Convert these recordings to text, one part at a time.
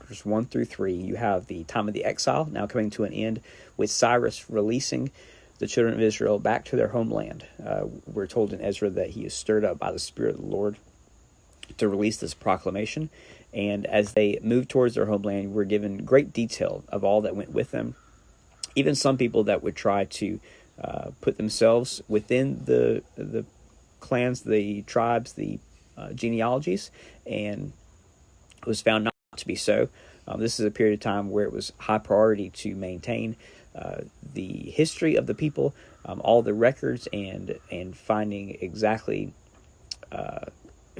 chapters 1 through 3, you have the time of the exile now coming to an end, with Cyrus releasing the children of Israel back to their homeland. We're told in Ezra that he is stirred up by the Spirit of the Lord to release this proclamation. And as they move towards their homeland, we're given great detail of all that went with them. Even some people that would try to put themselves within the clans, the tribes, the genealogies, and it was found not to be so. This is a period of time where it was high priority to maintain the history of the people, all the records, and finding exactly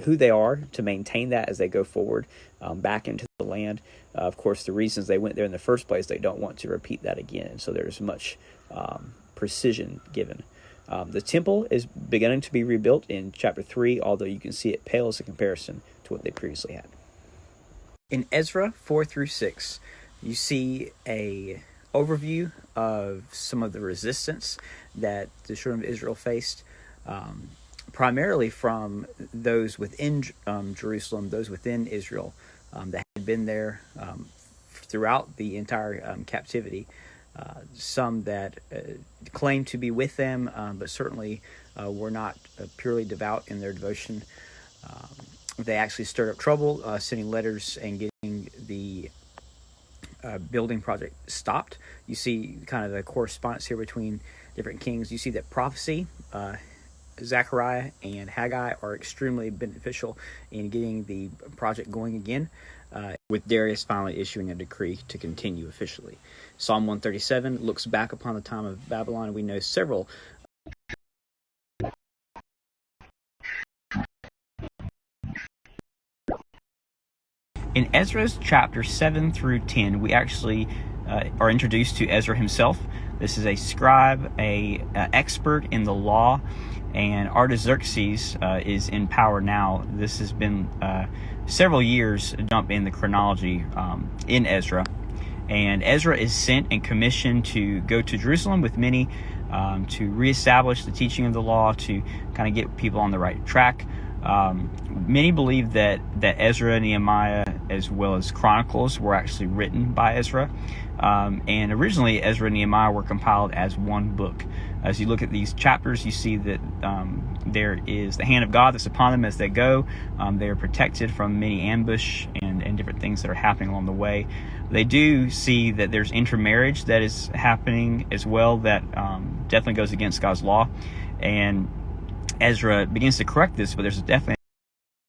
who they are, to maintain that as they go forward back into the land. Of course, the reasons they went there in the first place, they don't want to repeat that again. So there's much precision given. The temple is beginning to be rebuilt in chapter 3, although you can see it pales in comparison to what they previously had. In Ezra 4 through 6, you see a overview of some of the resistance that the children of Israel faced, primarily from those within Jerusalem, those within Israel that had been there throughout the entire captivity. Some that claimed to be with them, but certainly were not purely devout in their devotion. They actually stirred up trouble, sending letters and getting the building project stopped. You see kind of the correspondence here between different kings. You see that prophecy, Zechariah and Haggai, are extremely beneficial in getting the project going again, with Darius finally issuing a decree to continue officially. Psalm 137 looks back upon the time of Babylon. We know several in Ezra's chapter 7 through 10, we actually are introduced to Ezra himself. This is a scribe, a expert in the law, and Artaxerxes is in power now. This has been several years jump in the chronology in Ezra. And Ezra is sent and commissioned to go to Jerusalem with many to reestablish the teaching of the law, to kind of get people on the right track. Many believe that Ezra, Nehemiah, as well as Chronicles were actually written by Ezra. And originally, Ezra and Nehemiah were compiled as one book. As you look at these chapters, you see that there is the hand of God that's upon them as they go. They are protected from many ambush and different things that are happening along the way. They do see that there's intermarriage that is happening as well that definitely goes against God's law. And Ezra begins to correct this, but there's definitely